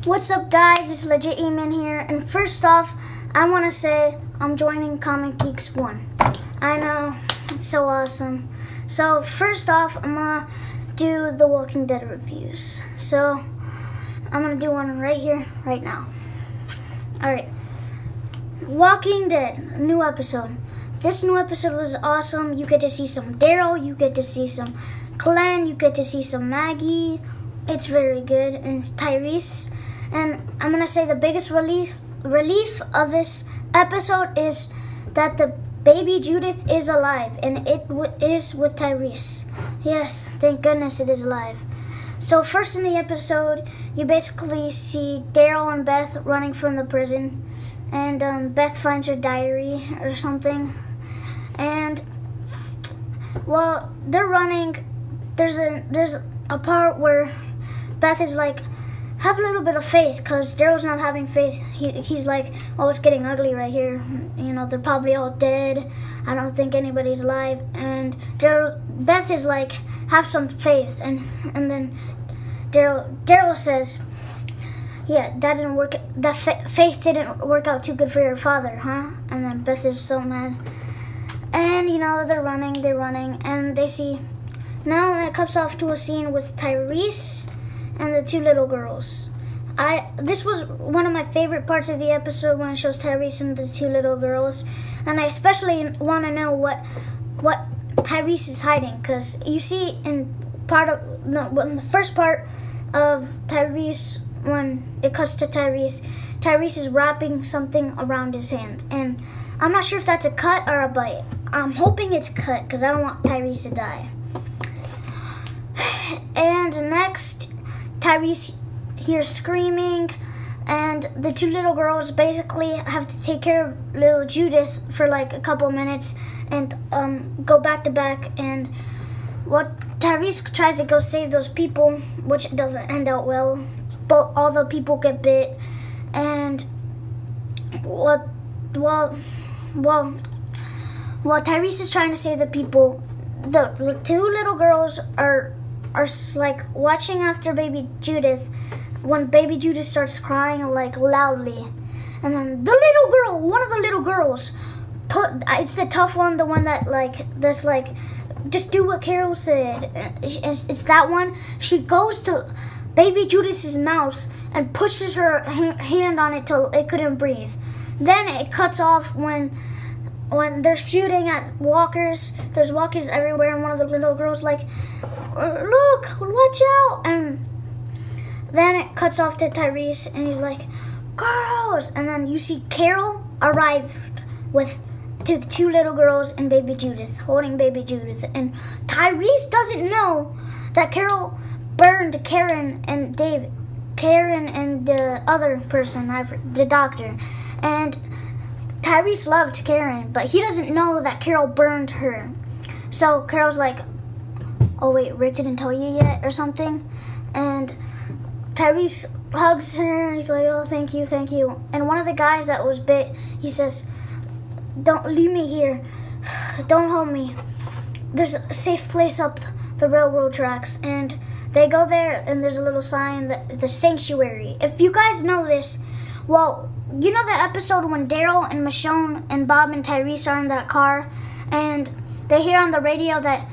What's up, guys? It's legitEman here, and first off, I want to say I'm joining Comic Geeks 1. I know, it's so awesome. So first off, I'm gonna do the Walking Dead reviews. So I'm gonna do one right here, right now. Alright, Walking Dead, new episode. This new episode was awesome. You get to see some Daryl, you get to see some Glenn, you get to see some Maggie. It's very good, and Tyrese. And I'm gonna say the biggest relief of this episode is that the baby Judith is alive, and it is with Tyrese. Yes, thank goodness it is alive. So first in the episode, you basically see Daryl and Beth running from the prison, and Beth finds her diary or something. And while they're running, there's a part where Beth is like, have a little bit of faith, because Daryl's not having faith. He's like, oh, it's getting ugly right here. You know, they're probably all dead. I don't think anybody's alive. And Beth is like, have some faith. And then Daryl says, yeah, that didn't work. That faith didn't work out too good for your father, huh? And then Beth is so mad. And, you know, they're running, and they see, now it cuts off to a scene with Tyrese and the two little girls. This was one of my favorite parts of the episode, when it shows Tyrese and the two little girls, and I especially want to know what Tyrese is hiding, because you see in the first part of Tyrese, when it cuts to Tyrese is wrapping something around his hand, and I'm not sure if that's a cut or a bite. I'm hoping it's cut, because I don't want Tyrese to die. And next, Tyrese hears screaming, and the two little girls basically have to take care of little Judith for like a couple minutes and go back to back. And Tyrese tries to go save those people, which doesn't end out well. But all the people get bit, and while Tyrese is trying to save the people, the two little girls are like watching after baby Judith, when baby Judith starts crying like loudly. And then one of the little girls, it's the tough one, the one that's like, just do what Carol said. It's that one. She goes to baby Judith's mouth and pushes her hand on it till it couldn't breathe. Then it cuts off when they're shooting at walkers. There's walkers everywhere, and one of the little girls like, look, watch out. And then it cuts off to Tyrese, and he's like, girls. And then you see Carol arrive to the two little girls and baby Judith, holding baby Judith. And Tyrese doesn't know that Carol burned Karen and the other person, the doctor. And Tyrese loved Karen, but he doesn't know that Carol burned her. So Carol's like, oh wait, Rick didn't tell you yet or something? And Tyrese hugs her, he's like, oh, thank you. And one of the guys that was bit, he says, don't leave me here. Don't hold me. There's a safe place up the railroad tracks. And they go there, and there's a little sign, the sanctuary. If you guys know this, well, you know the episode when Daryl and Michonne and Bob and Tyrese are in that car, and they hear on the radio that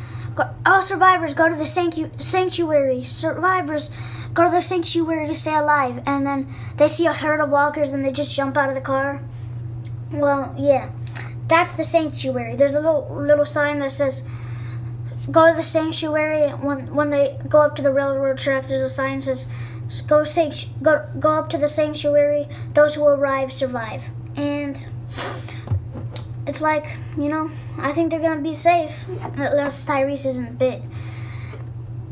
all survivors go to the sanctuary. Survivors go to the sanctuary to stay alive. And then they see a herd of walkers, and they just jump out of the car. Well, yeah, that's the sanctuary. There's a little sign that says, go to the sanctuary. When they go up to the railroad tracks, there's a sign that says, go up to the sanctuary. Those who arrive survive. And it's like, you know, I think they're gonna be safe unless Tyrese isn't bit.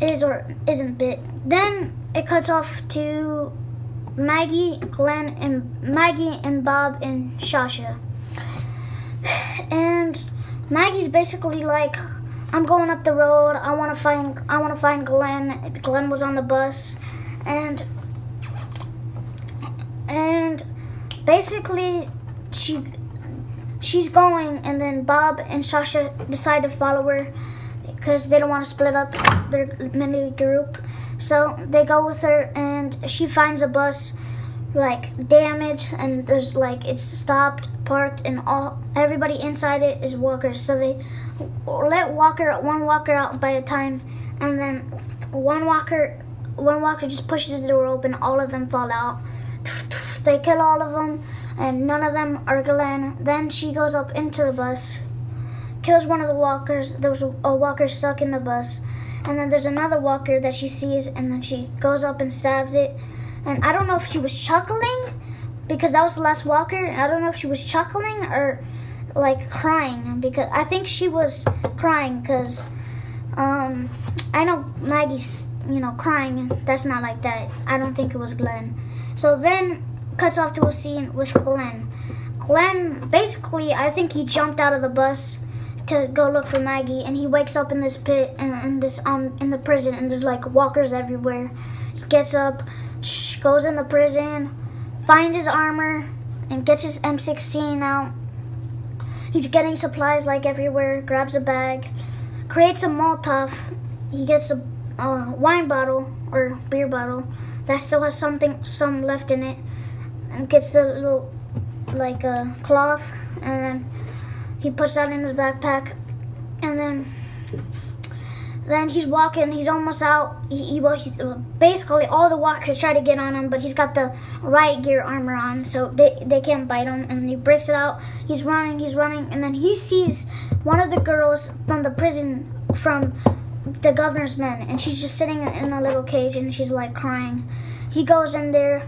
Isn't bit. Then it cuts off to Maggie, Glenn, and Bob and Sasha. And Maggie's basically like, I'm going up the road. I want to find Glenn. Glenn was on the bus. And basically she's going, and then Bob and Sasha decide to follow her because they don't want to split up their mini group. So they go with her, and she finds a bus like damaged, and there's like it's stopped, parked, and everybody inside it is walkers. So they let one walker out by a time, and then one walker just pushes the door open. All of them fall out. They kill all of them, and none of them are Glenn. Then she goes up into the bus, kills one of the walkers. There was a walker stuck in the bus, and then there's another walker that she sees, and then she goes up and stabs it. And I don't know if she was chuckling, because that was the last walker. I don't know if she was chuckling or like crying, because I think she was crying, because I know Maggie's, crying, and that's not like that. I don't think it was Glenn. So then cuts off to a scene with Glenn. Glenn, basically, I think he jumped out of the bus to go look for Maggie, and he wakes up in this pit and in the prison, and there's like walkers everywhere. He gets up, goes in the prison, finds his armor, and gets his M16 out. He's getting supplies like everywhere, grabs a bag, creates a Molotov. He gets a wine bottle or beer bottle that still has some left in it, and gets the little cloth, and then he puts that in his backpack, and then he's walking. He's almost out. He basically all the walkers try to get on him, but he's got the riot gear armor on, so they can't bite him. And he breaks it out. He's running, and then he sees one of the girls from the prison, from the governor's men, and she's just sitting in a little cage, and she's like crying. He goes in there,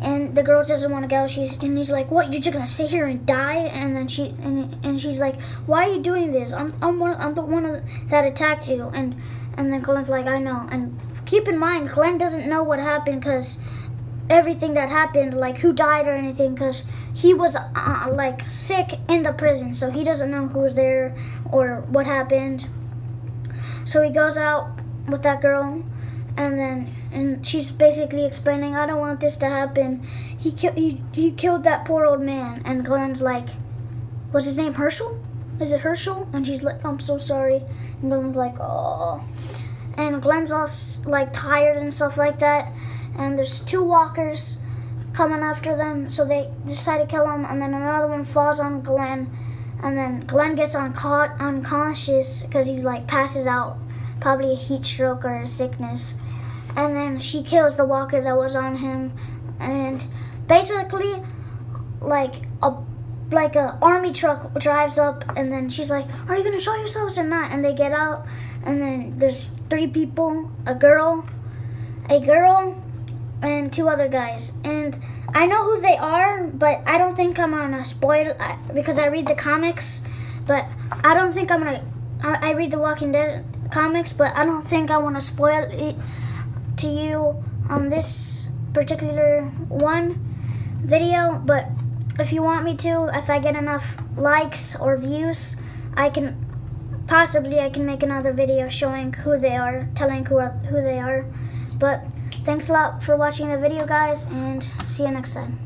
and the girl doesn't want to go. He's like, "What? You're just gonna sit here and die?" And then she's like, "Why are you doing this? I'm the one that attacked you." And then Glenn's like, "I know." And keep in mind, Glenn doesn't know what happened, because everything that happened, like who died or anything, because he was like sick in the prison, so he doesn't know who was there or what happened. So he goes out with that girl, and she's basically explaining, "I don't want this to happen. He killed that poor old man." And Glenn's like, "Was his name Herschel? Is it Herschel?" And she's like, "I'm so sorry." And Glenn's like, "Oh." And Glenn's all like tired and stuff like that. And there's two walkers coming after them, so they decide to kill him. And then another one falls on Glenn, and then Glenn gets unconscious because he's like passes out, probably a heat stroke or a sickness. And then she kills the walker that was on him, and basically like a army truck drives up, and then she's like, "Are you gonna show yourselves or not?" And they get out, and then there's 3 people, a girl, and 2 other guys. And I know who they are, but I don't think I'm gonna spoil it, because I read the comics, but I don't think I read the Walking Dead comics, but I don't think I want to spoil it to you on this particular one video. But if you want me to, if I get enough likes or views, I can make another video showing who they are, telling who they are. But thanks a lot for watching the video, guys, and see you next time.